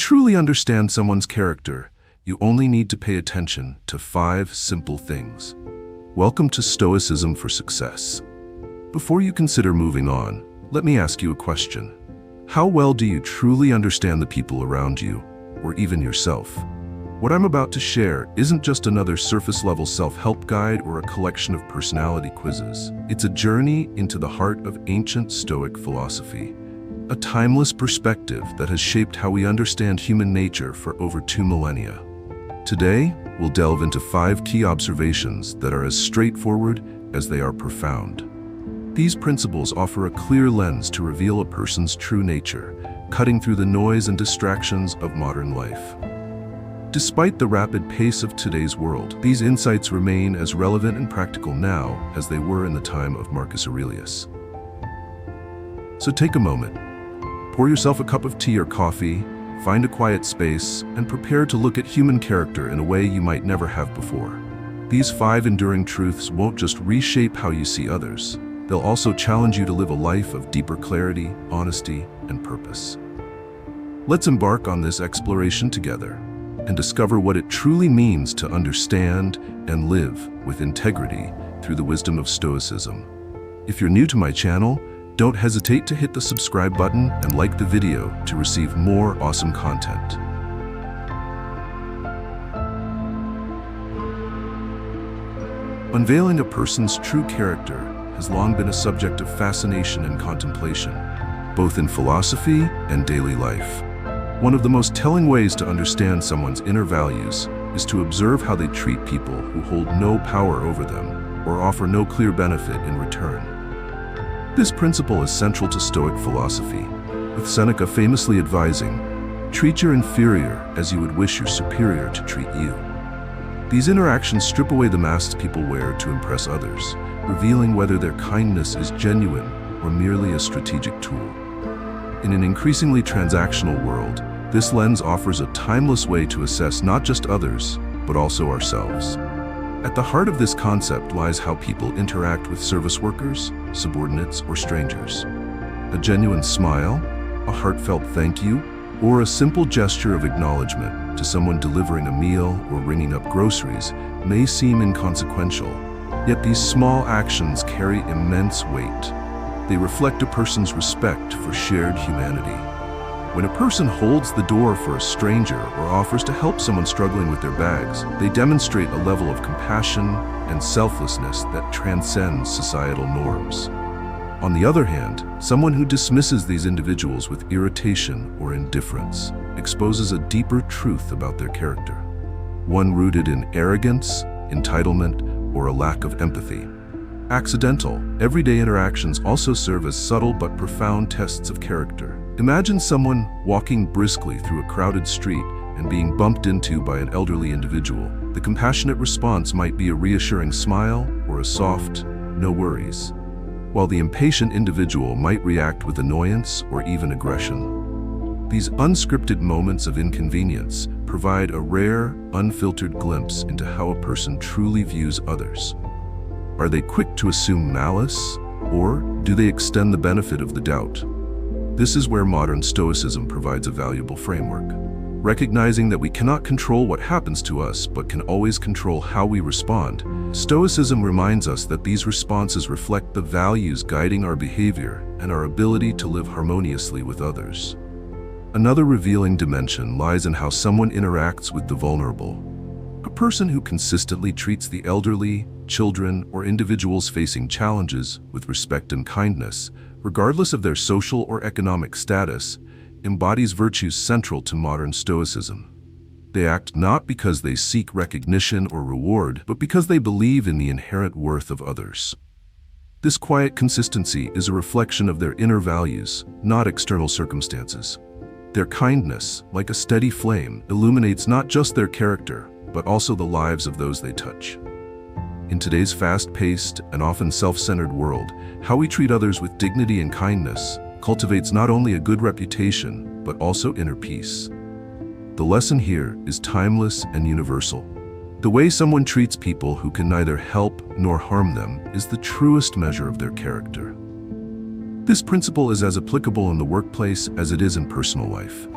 truly understand someone's character, you only need to pay attention to 5 simple things. Welcome to Stoicism for Success. Before you consider moving on, let me ask you a question. How well do you truly understand the people around you, or even yourself? What I'm about to share isn't just another surface-level self-help guide or a collection of personality quizzes. It's a journey into the heart of ancient Stoic philosophy, a timeless perspective that has shaped how we understand human nature for over 2 millennia. Today, we'll delve into 5 key observations that are as straightforward as they are profound. These principles offer a clear lens to reveal a person's true nature, cutting through the noise and distractions of modern life. Despite the rapid pace of today's world, these insights remain as relevant and practical now as they were in the time of Marcus Aurelius. So take a moment, pour yourself a cup of tea or coffee, find a quiet space, and prepare to look at human character in a way you might never have before. These 5 enduring truths won't just reshape how you see others, they'll also challenge you to live a life of deeper clarity, honesty, and purpose. Let's embark on this exploration together and discover what it truly means to understand and live with integrity through the wisdom of Stoicism. If you're new to my channel, don't hesitate to hit the subscribe button and like the video to receive more awesome content. Unveiling a person's true character has long been a subject of fascination and contemplation, both in philosophy and daily life. One of the most telling ways to understand someone's inner values is to observe how they treat people who hold no power over them or offer no clear benefit in return. This principle is central to Stoic philosophy, with Seneca famously advising, "Treat your inferior as you would wish your superior to treat you." These interactions strip away the masks people wear to impress others, revealing whether their kindness is genuine or merely a strategic tool. In an increasingly transactional world, this lens offers a timeless way to assess not just others, but also ourselves. At the heart of this concept lies how people interact with service workers, subordinates, or strangers. A genuine smile, a heartfelt thank you, or a simple gesture of acknowledgement to someone delivering a meal or ringing up groceries may seem inconsequential, yet these small actions carry immense weight. They reflect a person's respect for shared humanity. When a person holds the door for a stranger or offers to help someone struggling with their bags, they demonstrate a level of compassion and selflessness that transcends societal norms. On the other hand, someone who dismisses these individuals with irritation or indifference exposes a deeper truth about their character, one rooted in arrogance, entitlement, or a lack of empathy. Accidental, everyday interactions also serve as subtle but profound tests of character. Imagine someone walking briskly through a crowded street and being bumped into by an elderly individual. The compassionate response might be a reassuring smile or a soft, "no worries," while the impatient individual might react with annoyance or even aggression. These unscripted moments of inconvenience provide a rare, unfiltered glimpse into how a person truly views others. Are they quick to assume malice, or do they extend the benefit of the doubt? This is where modern Stoicism provides a valuable framework. Recognizing that we cannot control what happens to us, but can always control how we respond, Stoicism reminds us that these responses reflect the values guiding our behavior and our ability to live harmoniously with others. Another revealing dimension lies in how someone interacts with the vulnerable. A person who consistently treats the elderly, children, or individuals facing challenges with respect and kindness, regardless of their social or economic status, embodies virtues central to modern Stoicism. They act not because they seek recognition or reward, but because they believe in the inherent worth of others. This quiet consistency is a reflection of their inner values, not external circumstances. Their kindness, like a steady flame, illuminates not just their character, but also the lives of those they touch. In today's fast-paced and often self-centered world, how we treat others with dignity and kindness cultivates not only a good reputation, but also inner peace. The lesson here is timeless and universal. The way someone treats people who can neither help nor harm them is the truest measure of their character. This principle is as applicable in the workplace as it is in personal life.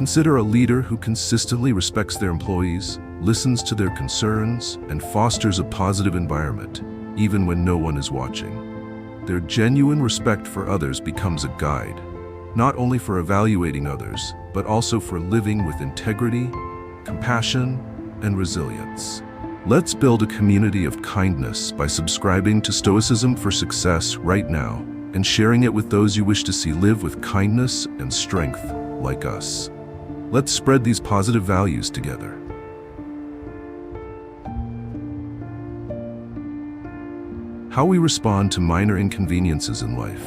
Consider a leader who consistently respects their employees, listens to their concerns, and fosters a positive environment, even when no one is watching. Their genuine respect for others becomes a guide, not only for evaluating others, but also for living with integrity, compassion, and resilience. Let's build a community of kindness by subscribing to Stoicism for Success right now and sharing it with those you wish to see live with kindness and strength like us. Let's spread these positive values together. How we respond to minor inconveniences in life.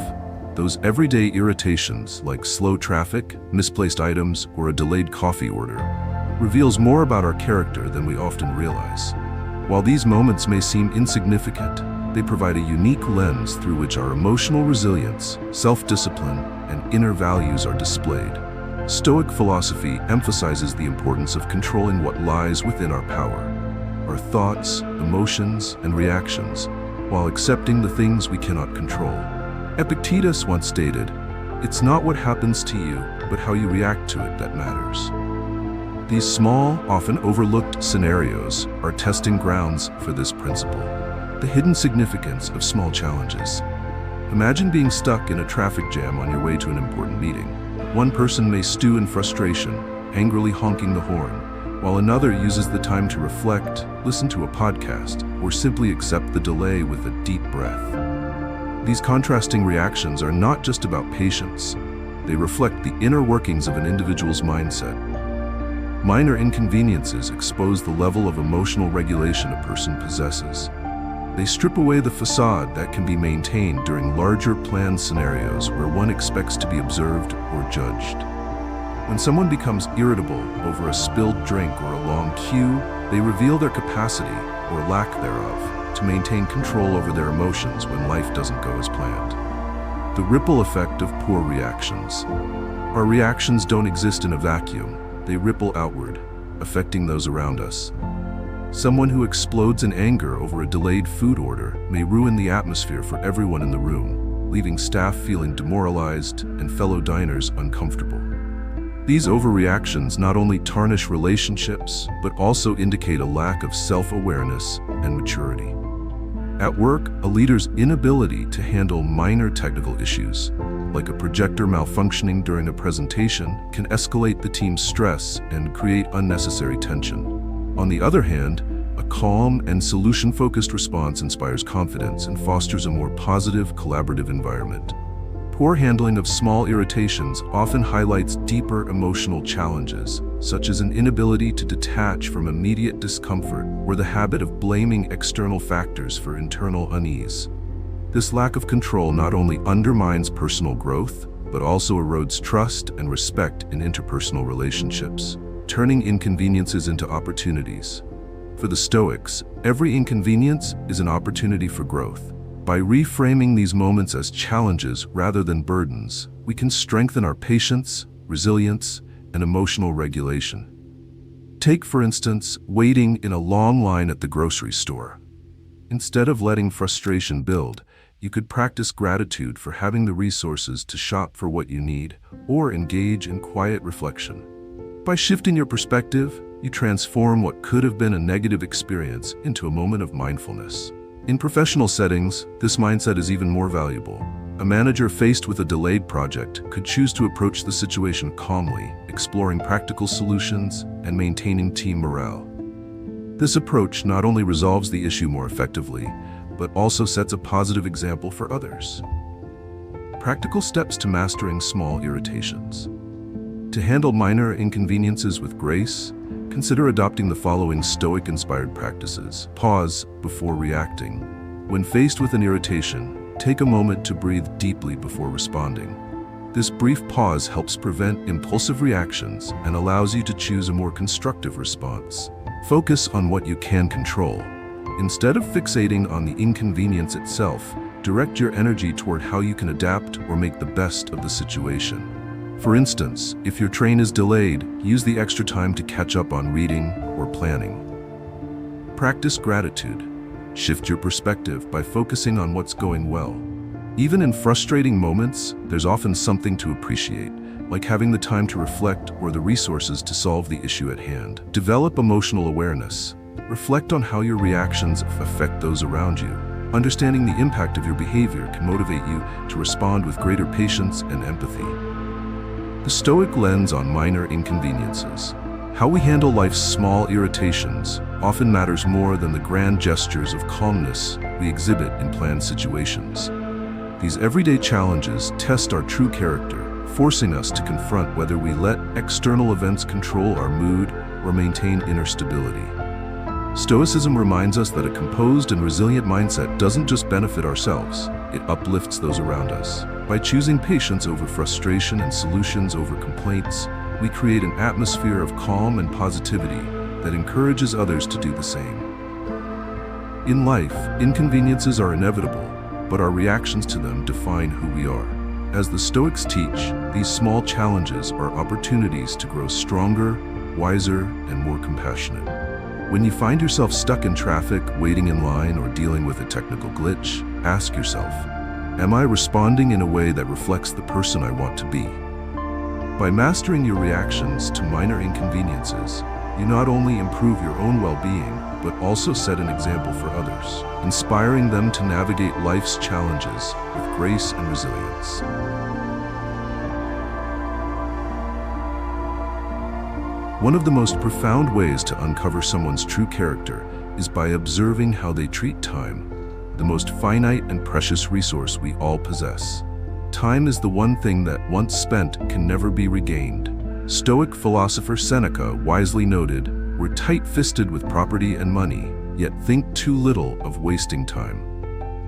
Those everyday irritations like slow traffic, misplaced items, or a delayed coffee order reveals more about our character than we often realize. While these moments may seem insignificant, they provide a unique lens through which our emotional resilience, self-discipline, and inner values are displayed. Stoic philosophy emphasizes the importance of controlling what lies within our power, our thoughts, emotions, and reactions, while accepting the things we cannot control. Epictetus once stated, "It's not what happens to you, but how you react to it that matters." These small, often overlooked scenarios are testing grounds for this principle. The hidden significance of small challenges. Imagine being stuck in a traffic jam on your way to an important meeting. One person may stew in frustration, angrily honking the horn, while another uses the time to reflect, listen to a podcast, or simply accept the delay with a deep breath. These contrasting reactions are not just about patience. They reflect the inner workings of an individual's mindset. Minor inconveniences expose the level of emotional regulation a person possesses. They strip away the facade that can be maintained during larger planned scenarios where one expects to be observed or judged. When someone becomes irritable over a spilled drink or a long queue, they reveal their capacity, or lack thereof, to maintain control over their emotions when life doesn't go as planned. The ripple effect of poor reactions. Our reactions don't exist in a vacuum. They ripple outward, affecting those around us. Someone who explodes in anger over a delayed food order may ruin the atmosphere for everyone in the room, leaving staff feeling demoralized and fellow diners uncomfortable. These overreactions not only tarnish relationships, but also indicate a lack of self-awareness and maturity. At work, a leader's inability to handle minor technical issues, like a projector malfunctioning during a presentation, can escalate the team's stress and create unnecessary tension. On the other hand, a calm and solution-focused response inspires confidence and fosters a more positive, collaborative environment. Poor handling of small irritations often highlights deeper emotional challenges, such as an inability to detach from immediate discomfort or the habit of blaming external factors for internal unease. This lack of control not only undermines personal growth, but also erodes trust and respect in interpersonal relationships, turning inconveniences into opportunities. For the Stoics, every inconvenience is an opportunity for growth. By reframing these moments as challenges rather than burdens, we can strengthen our patience, resilience, and emotional regulation. Take, for instance, waiting in a long line at the grocery store. Instead of letting frustration build, you could practice gratitude for having the resources to shop for what you need or engage in quiet reflection. By shifting your perspective, you transform what could have been a negative experience into a moment of mindfulness. In professional settings, this mindset is even more valuable. A manager faced with a delayed project could choose to approach the situation calmly, exploring practical solutions and maintaining team morale. This approach not only resolves the issue more effectively, but also sets a positive example for others. Practical steps to mastering small irritations. To handle minor inconveniences with grace, consider adopting the following Stoic-inspired practices. Pause before reacting. When faced with an irritation, take a moment to breathe deeply before responding. This brief pause helps prevent impulsive reactions and allows you to choose a more constructive response. Focus on what you can control. Instead of fixating on the inconvenience itself, direct your energy toward how you can adapt or make the best of the situation. For instance, if your train is delayed, use the extra time to catch up on reading or planning. Practice gratitude. Shift your perspective by focusing on what's going well. Even in frustrating moments, there's often something to appreciate, like having the time to reflect or the resources to solve the issue at hand. Develop emotional awareness. Reflect on how your reactions affect those around you. Understanding the impact of your behavior can motivate you to respond with greater patience and empathy. The Stoic lens on minor inconveniences. How we handle life's small irritations often matters more than the grand gestures of calmness we exhibit in planned situations. These everyday challenges test our true character, forcing us to confront whether we let external events control our mood or maintain inner stability. Stoicism reminds us that a composed and resilient mindset doesn't just benefit ourselves, it uplifts those around us. By choosing patience over frustration and solutions over complaints, we create an atmosphere of calm and positivity that encourages others to do the same. In life, inconveniences are inevitable, but our reactions to them define who we are. As the Stoics teach, these small challenges are opportunities to grow stronger, wiser, and more compassionate. When you find yourself stuck in traffic, waiting in line, or dealing with a technical glitch, ask yourself, am I responding in a way that reflects the person I want to be? By mastering your reactions to minor inconveniences, you not only improve your own well-being, but also set an example for others, inspiring them to navigate life's challenges with grace and resilience. One of the most profound ways to uncover someone's true character is by observing how they treat time, the most finite and precious resource we all possess. Time is the one thing that, once spent, can never be regained. Stoic philosopher Seneca wisely noted, "We're tight-fisted with property and money, yet think too little of wasting time."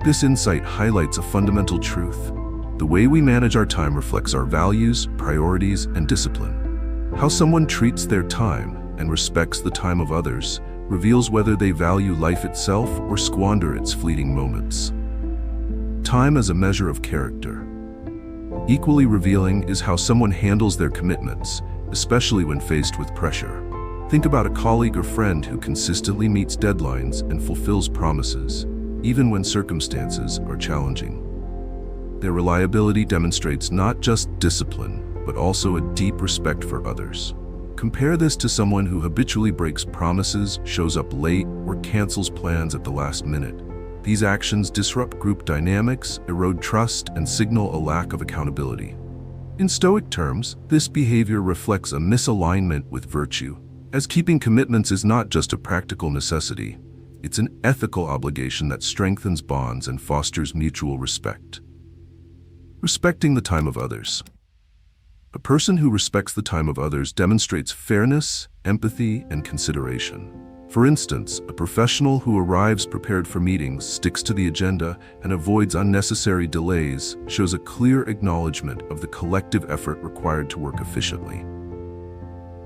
This insight highlights a fundamental truth. The way we manage our time reflects our values, priorities, and discipline. How someone treats their time and respects the time of others reveals whether they value life itself or squander its fleeting moments. Time as a measure of character. Equally revealing is how someone handles their commitments, especially when faced with pressure. Think about a colleague or friend who consistently meets deadlines and fulfills promises, even when circumstances are challenging. Their reliability demonstrates not just discipline, but also a deep respect for others. Compare this to someone who habitually breaks promises, shows up late, or cancels plans at the last minute. These actions disrupt group dynamics, erode trust, and signal a lack of accountability. In Stoic terms, this behavior reflects a misalignment with virtue, as keeping commitments is not just a practical necessity, it's an ethical obligation that strengthens bonds and fosters mutual respect. Respecting the time of others. A person who respects the time of others demonstrates fairness, empathy, and consideration. For instance, a professional who arrives prepared for meetings, sticks to the agenda, and avoids unnecessary delays shows a clear acknowledgement of the collective effort required to work efficiently.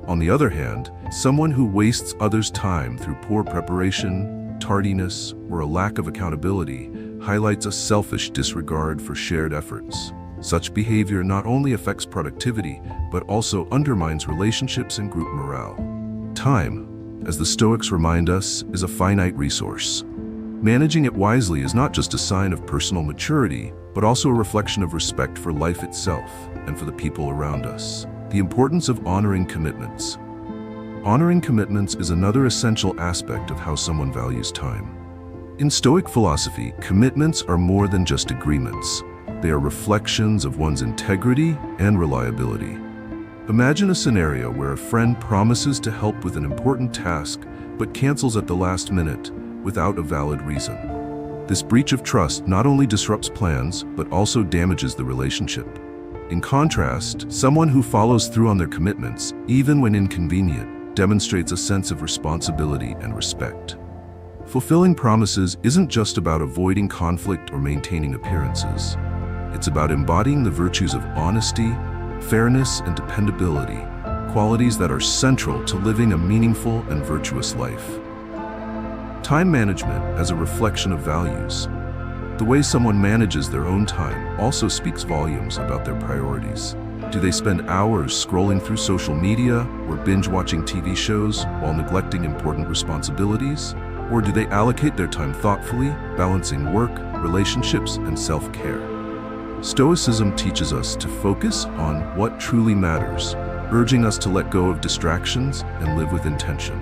On the other hand, someone who wastes others' time through poor preparation, tardiness, or a lack of accountability highlights a selfish disregard for shared efforts. Such behavior not only affects productivity, but also undermines relationships and group morale. Time, as the Stoics remind us, is a finite resource. Managing it wisely is not just a sign of personal maturity, but also a reflection of respect for life itself and for the people around us. The importance of honoring commitments. Honoring commitments is another essential aspect of how someone values time. In Stoic philosophy, commitments are more than just agreements. They are reflections of one's integrity and reliability. Imagine a scenario where a friend promises to help with an important task, but cancels at the last minute without a valid reason. This breach of trust not only disrupts plans, but also damages the relationship. In contrast, someone who follows through on their commitments, even when inconvenient, demonstrates a sense of responsibility and respect. Fulfilling promises isn't just about avoiding conflict or maintaining appearances. It's about embodying the virtues of honesty, fairness, and dependability, qualities that are central to living a meaningful and virtuous life. Time management as a reflection of values. The way someone manages their own time also speaks volumes about their priorities. Do they spend hours scrolling through social media or binge-watching TV shows while neglecting important responsibilities? Or do they allocate their time thoughtfully, balancing work, relationships, and self-care? Stoicism teaches us to focus on what truly matters, urging us to let go of distractions and live with intention.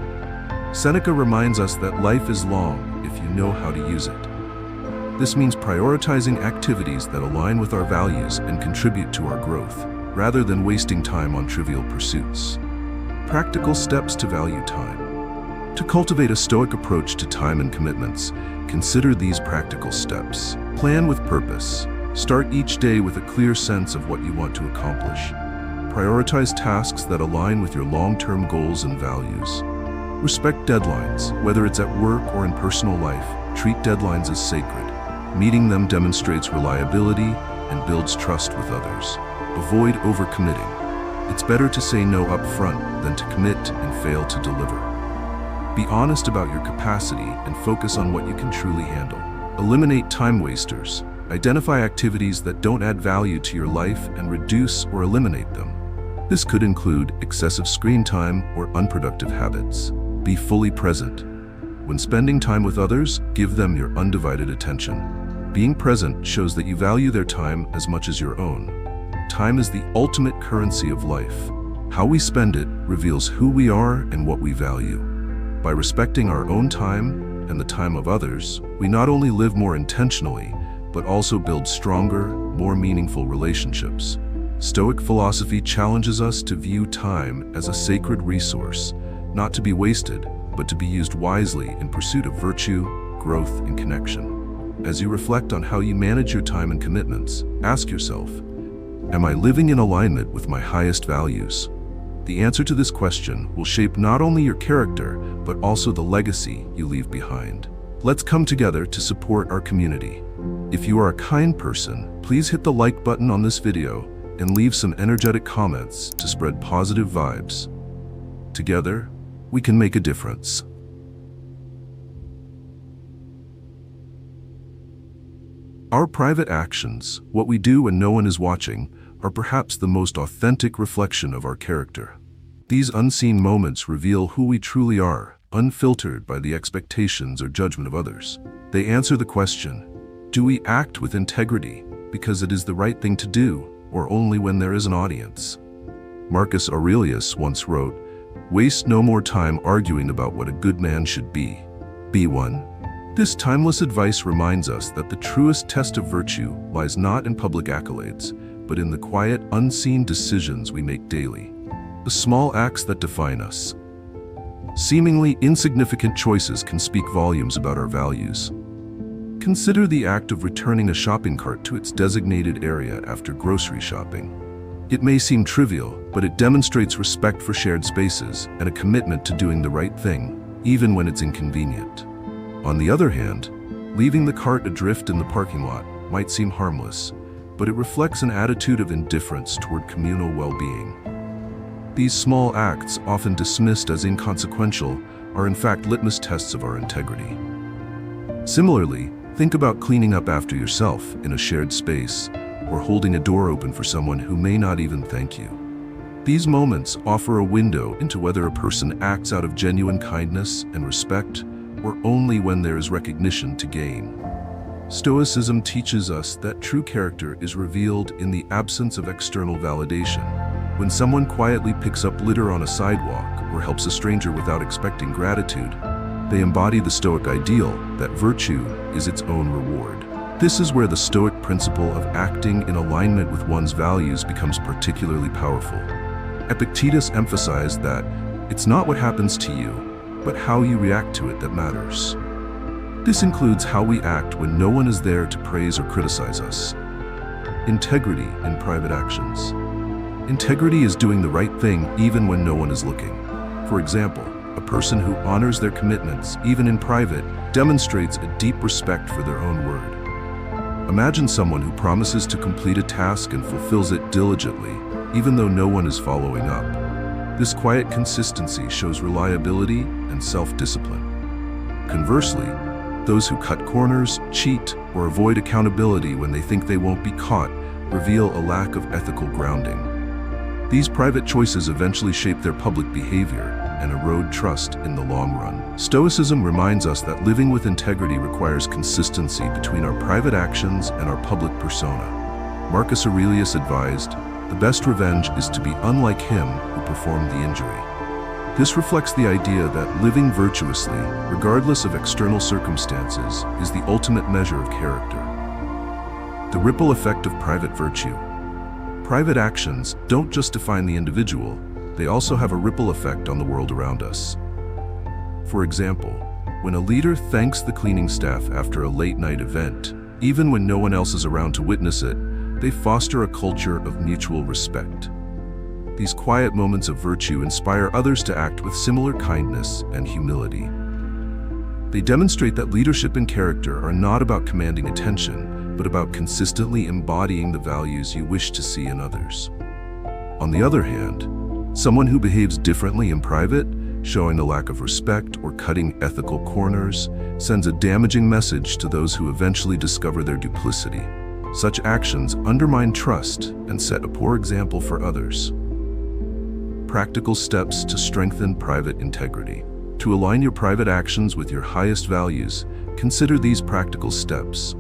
Seneca reminds us that life is long if you know how to use it. This means prioritizing activities that align with our values and contribute to our growth, rather than wasting time on trivial pursuits. Practical steps to value time. To cultivate a Stoic approach to time and commitments, consider these practical steps. Plan with purpose. Start each day with a clear sense of what you want to accomplish. Prioritize tasks that align with your long-term goals and values. Respect deadlines, whether it's at work or in personal life. Treat deadlines as sacred. Meeting them demonstrates reliability and builds trust with others. Avoid overcommitting. It's better to say no up front than to commit and fail to deliver. Be honest about your capacity and focus on what you can truly handle. Eliminate time wasters. Identify activities that don't add value to your life and reduce or eliminate them. This could include excessive screen time or unproductive habits. Be fully present. When spending time with others, give them your undivided attention. Being present shows that you value their time as much as your own. Time is the ultimate currency of life. How we spend it reveals who we are and what we value. By respecting our own time and the time of others, we not only live more intentionally, but also build stronger, more meaningful relationships. Stoic philosophy challenges us to view time as a sacred resource, not to be wasted, but to be used wisely in pursuit of virtue, growth, and connection. As you reflect on how you manage your time and commitments, ask yourself, am I living in alignment with my highest values? The answer to this question will shape not only your character, but also the legacy you leave behind. Let's come together to support our community. If you are a kind person, please hit the like button on this video and leave some energetic comments to spread positive vibes. Together, we can make a difference. Our private actions, what we do when no one is watching, are perhaps the most authentic reflection of our character. These unseen moments reveal who we truly are, unfiltered by the expectations or judgment of others. They answer the question, do we act with integrity because it is the right thing to do, or only when there is an audience? Marcus Aurelius once wrote, "Waste no more time arguing about what a good man should be. Be one." This timeless advice reminds us that the truest test of virtue lies not in public accolades, but in the quiet, unseen decisions we make daily. The small acts that define us. Seemingly insignificant choices can speak volumes about our values. Consider the act of returning a shopping cart to its designated area after grocery shopping. It may seem trivial, but it demonstrates respect for shared spaces and a commitment to doing the right thing, even when it's inconvenient. On the other hand, leaving the cart adrift in the parking lot might seem harmless, but it reflects an attitude of indifference toward communal well-being. These small acts, often dismissed as inconsequential, are in fact litmus tests of our integrity. Similarly, think about cleaning up after yourself in a shared space, or holding a door open for someone who may not even thank you. These moments offer a window into whether a person acts out of genuine kindness and respect, or only when there is recognition to gain. Stoicism teaches us that true character is revealed in the absence of external validation. When someone quietly picks up litter on a sidewalk or helps a stranger without expecting gratitude, they embody the Stoic ideal that virtue is its own reward. This is where the Stoic principle of acting in alignment with one's values becomes particularly powerful. Epictetus emphasized that it's not what happens to you, but how you react to it that matters. This includes how we act when no one is there to praise or criticize us. Integrity in private actions. Integrity is doing the right thing even when no one is looking. For example, a person who honors their commitments, even in private, demonstrates a deep respect for their own word. Imagine someone who promises to complete a task and fulfills it diligently, even though no one is following up. This quiet consistency shows reliability and self-discipline. Conversely, those who cut corners, cheat, or avoid accountability when they think they won't be caught reveal a lack of ethical grounding. These private choices eventually shape their public behavior and erode trust in the long run. Stoicism reminds us that living with integrity requires consistency between our private actions and our public persona. Marcus Aurelius advised, "The best revenge is to be unlike him who performed the injury." This reflects the idea that living virtuously, regardless of external circumstances, is the ultimate measure of character. The ripple effect of private virtue. Private actions don't just define the individual, they also have a ripple effect on the world around us. For example, when a leader thanks the cleaning staff after a late-night event, even when no one else is around to witness it, they foster a culture of mutual respect. These quiet moments of virtue inspire others to act with similar kindness and humility. They demonstrate that leadership and character are not about commanding attention, but about consistently embodying the values you wish to see in others. On the other hand, someone who behaves differently in private, showing a lack of respect or cutting ethical corners, sends a damaging message to those who eventually discover their duplicity. Such actions undermine trust and set a poor example for others. Practical steps to strengthen private integrity. To align your private actions with your highest values, consider these practical steps.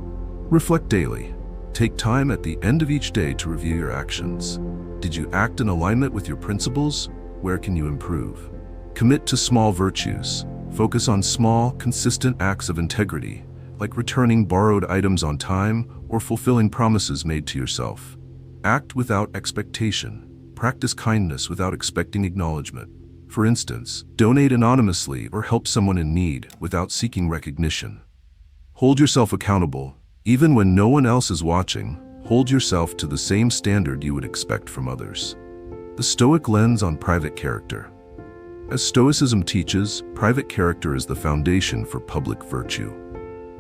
Reflect daily. Take time at the end of each day to review your actions. Did you act in alignment with your principles? Where can you improve? Commit to small virtues. Focus on small, consistent acts of integrity, like returning borrowed items on time or fulfilling promises made to yourself. Act without expectation. Practice kindness without expecting acknowledgement. For instance, donate anonymously or help someone in need without seeking recognition. Hold yourself accountable. Even when no one else is watching, hold yourself to the same standard you would expect from others. The Stoic lens on private character. As Stoicism teaches, private character is the foundation for public virtue.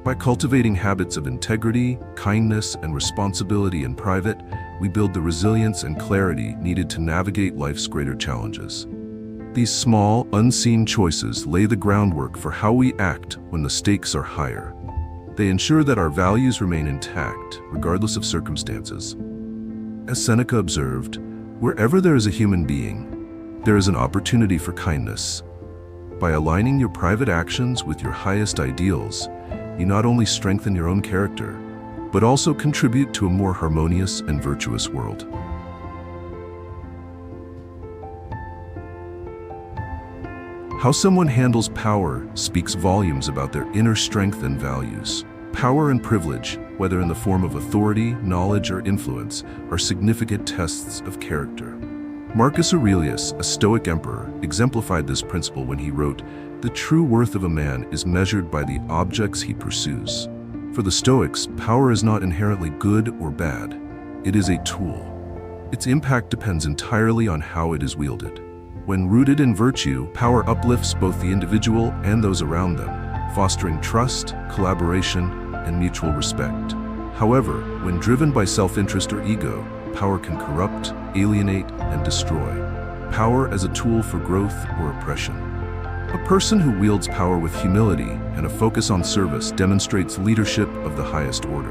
By cultivating habits of integrity, kindness, and responsibility in private, we build the resilience and clarity needed to navigate life's greater challenges. These small, unseen choices lay the groundwork for how we act when the stakes are higher. They ensure that our values remain intact, regardless of circumstances. As Seneca observed, wherever there is a human being, there is an opportunity for kindness. By aligning your private actions with your highest ideals, you not only strengthen your own character, but also contribute to a more harmonious and virtuous world. How someone handles power speaks volumes about their inner strength and values. Power and privilege, whether in the form of authority, knowledge, or influence, are significant tests of character. Marcus Aurelius, a Stoic emperor, exemplified this principle when he wrote, "The true worth of a man is measured by the objects he pursues." For the Stoics, power is not inherently good or bad. It is a tool. Its impact depends entirely on how it is wielded. When rooted in virtue, power uplifts both the individual and those around them, fostering trust, collaboration, and mutual respect. However, when driven by self-interest or ego, power can corrupt, alienate, and destroy. Power as a tool for growth or oppression. A person who wields power with humility and a focus on service demonstrates leadership of the highest order.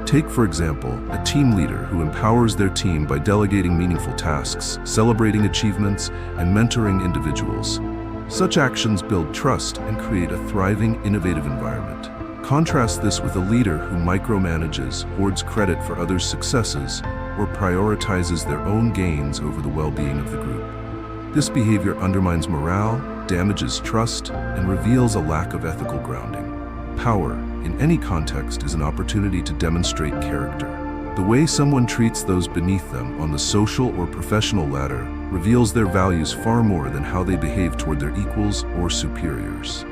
Take, for example, a team leader who empowers their team by delegating meaningful tasks, celebrating achievements, and mentoring individuals. Such actions build trust and create a thriving, innovative environment. Contrast this with a leader who micromanages, hoards credit for others' successes, or prioritizes their own gains over the well-being of the group. This behavior undermines morale, damages trust, and reveals a lack of ethical grounding. Power, in any context, is an opportunity to demonstrate character. The way someone treats those beneath them on the social or professional ladder reveals their values far more than how they behave toward their equals or superiors.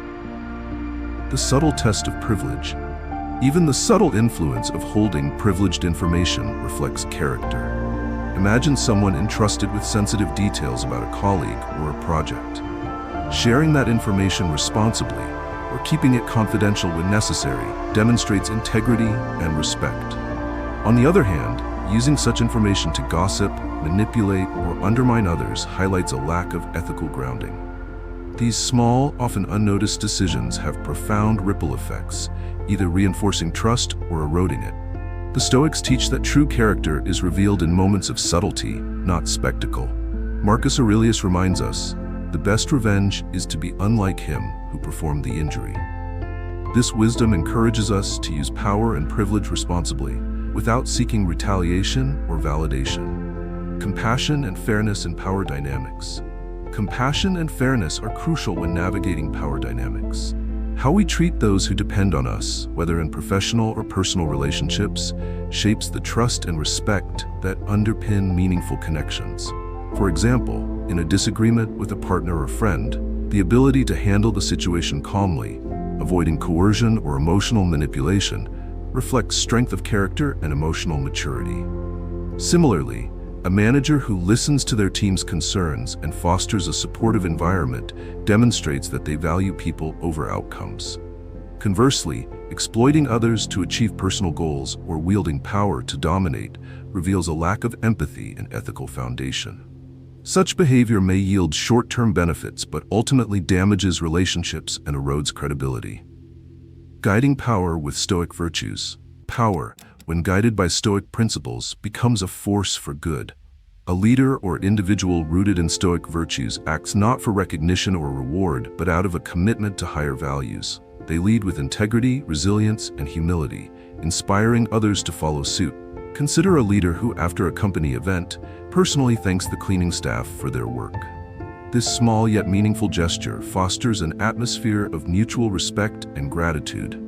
The subtle test of privilege. Even the subtle influence of holding privileged information reflects character. Imagine someone entrusted with sensitive details about a colleague or a project. Sharing that information responsibly, or keeping it confidential when necessary, demonstrates integrity and respect. On the other hand, using such information to gossip, manipulate, or undermine others highlights a lack of ethical grounding. These small, often unnoticed decisions have profound ripple effects, either reinforcing trust or eroding it. The Stoics teach that true character is revealed in moments of subtlety, not spectacle. Marcus Aurelius reminds us, "The best revenge is to be unlike him who performed the injury." This wisdom encourages us to use power and privilege responsibly, without seeking retaliation or validation. Compassion and fairness in power dynamics. Compassion and fairness are crucial when navigating power dynamics. How we treat those who depend on us, whether in professional or personal relationships, shapes the trust and respect that underpin meaningful connections. For example, in a disagreement with a partner or friend, the ability to handle the situation calmly, avoiding coercion or emotional manipulation, reflects strength of character and emotional maturity. Similarly, a manager who listens to their team's concerns and fosters a supportive environment demonstrates that they value people over outcomes. Conversely, exploiting others to achieve personal goals or wielding power to dominate reveals a lack of empathy and ethical foundation. Such behavior may yield short-term benefits but ultimately damages relationships and erodes credibility. Guiding power with Stoic virtues. Power, when guided by Stoic principles, becomes a force for good. A leader or individual rooted in Stoic virtues acts not for recognition or reward, but out of a commitment to higher values. They lead with integrity, resilience, and humility, inspiring others to follow suit. Consider a leader who, after a company event, personally thanks the cleaning staff for their work. This small yet meaningful gesture fosters an atmosphere of mutual respect and gratitude.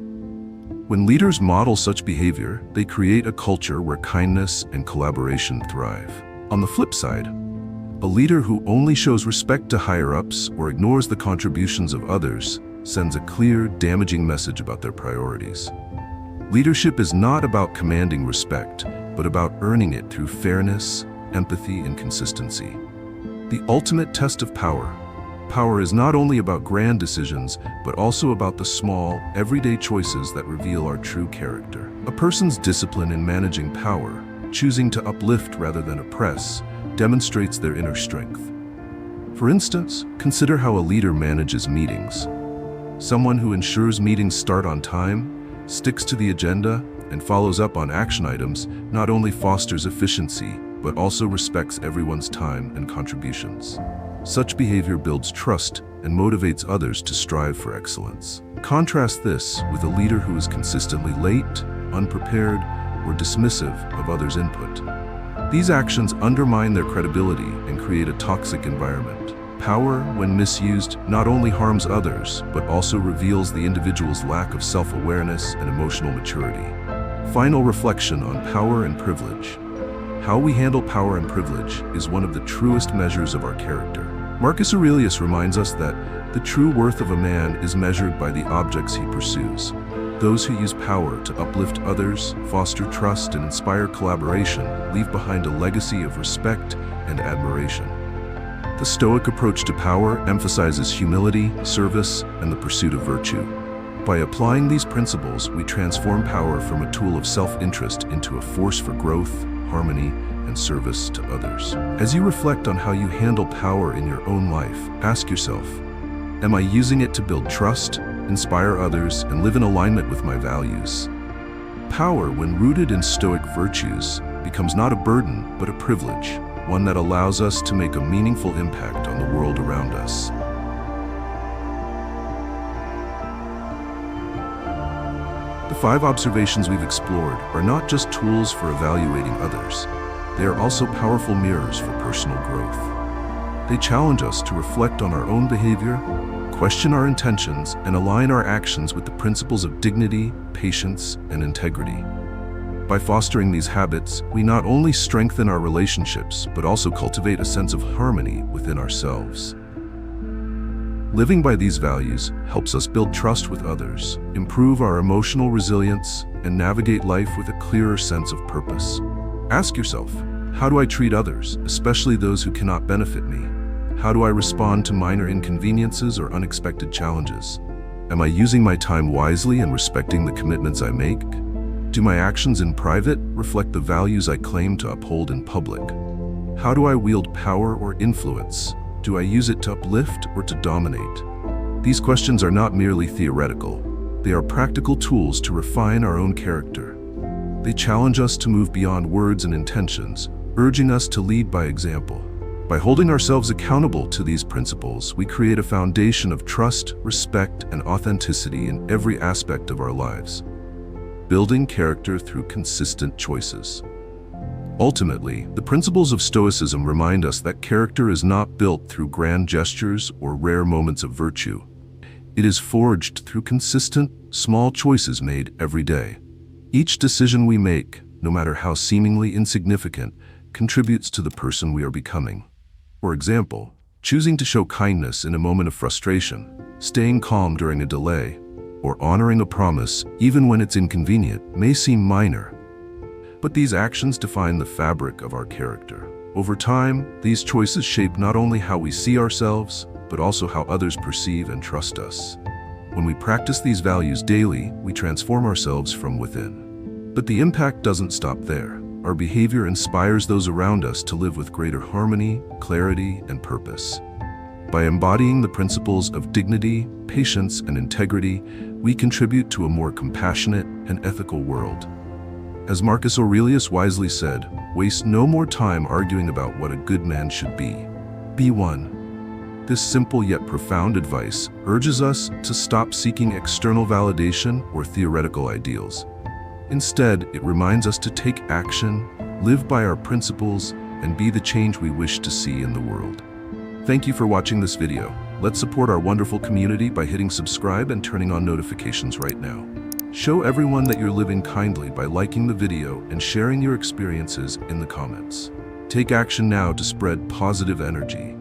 When leaders model such behavior, they create a culture where kindness and collaboration thrive. On the flip side, a leader who only shows respect to higher-ups or ignores the contributions of others sends a clear, damaging message about their priorities. Leadership is not about commanding respect, but about earning it through fairness, empathy, and consistency. The ultimate test of power. Power is not only about grand decisions, but also about the small, everyday choices that reveal our true character. A person's discipline in managing power, choosing to uplift rather than oppress, demonstrates their inner strength. For instance, consider how a leader manages meetings. Someone who ensures meetings start on time, sticks to the agenda, and follows up on action items not only fosters efficiency, but also respects everyone's time and contributions. Such behavior builds trust and motivates others to strive for excellence. Contrast this with a leader who is consistently late, unprepared, or dismissive of others' input. These actions undermine their credibility and create a toxic environment. Power, when misused, not only harms others, but also reveals the individual's lack of self-awareness and emotional maturity. Final reflection on power and privilege. How we handle power and privilege is one of the truest measures of our character. Marcus Aurelius reminds us that the true worth of a man is measured by the objects he pursues. Those who use power to uplift others, foster trust, and inspire collaboration leave behind a legacy of respect and admiration. The Stoic approach to power emphasizes humility, service, and the pursuit of virtue. By applying these principles, we transform power from a tool of self-interest into a force for growth, harmony, and service to others. As you reflect on how you handle power in your own life, ask yourself, am I using it to build trust, inspire others, and live in alignment with my values? Power, when rooted in Stoic virtues, becomes not a burden, but a privilege, one that allows us to make a meaningful impact on the world around us. The 5 observations we've explored are not just tools for evaluating others. They are also powerful mirrors for personal growth. They challenge us to reflect on our own behavior, question our intentions, and align our actions with the principles of dignity, patience, and integrity. By fostering these habits, we not only strengthen our relationships, but also cultivate a sense of harmony within ourselves. Living by these values helps us build trust with others, improve our emotional resilience, and navigate life with a clearer sense of purpose. Ask yourself, how do I treat others, especially those who cannot benefit me? How do I respond to minor inconveniences or unexpected challenges? Am I using my time wisely and respecting the commitments I make? Do my actions in private reflect the values I claim to uphold in public? How do I wield power or influence? Do I use it to uplift or to dominate? These questions are not merely theoretical. They are practical tools to refine our own character. They challenge us to move beyond words and intentions, urging us to lead by example. By holding ourselves accountable to these principles, we create a foundation of trust, respect, and authenticity in every aspect of our lives. building character through consistent choices. Ultimately, the principles of Stoicism remind us that character is not built through grand gestures or rare moments of virtue. It is forged through consistent, small choices made every day. Each decision we make, no matter how seemingly insignificant, contributes to the person we are becoming. For example, choosing to show kindness in a moment of frustration, staying calm during a delay, or honoring a promise even when it's inconvenient may seem minor. But these actions define the fabric of our character. Over time, these choices shape not only how we see ourselves, but also how others perceive and trust us. When we practice these values daily, we transform ourselves from within. But the impact doesn't stop there. Our behavior inspires those around us to live with greater harmony, clarity, and purpose. By embodying the principles of dignity, patience, and integrity, we contribute to a more compassionate and ethical world. As Marcus Aurelius wisely said, waste no more time arguing about what a good man should be. Be one. This simple yet profound advice urges us to stop seeking external validation or theoretical ideals. Instead, it reminds us to take action, live by our principles, and be the change we wish to see in the world. Thank you for watching this video. Let's support our wonderful community by hitting subscribe and turning on notifications right now. Show everyone that you're living kindly by liking the video and sharing your experiences in the comments. Take action now to spread positive energy.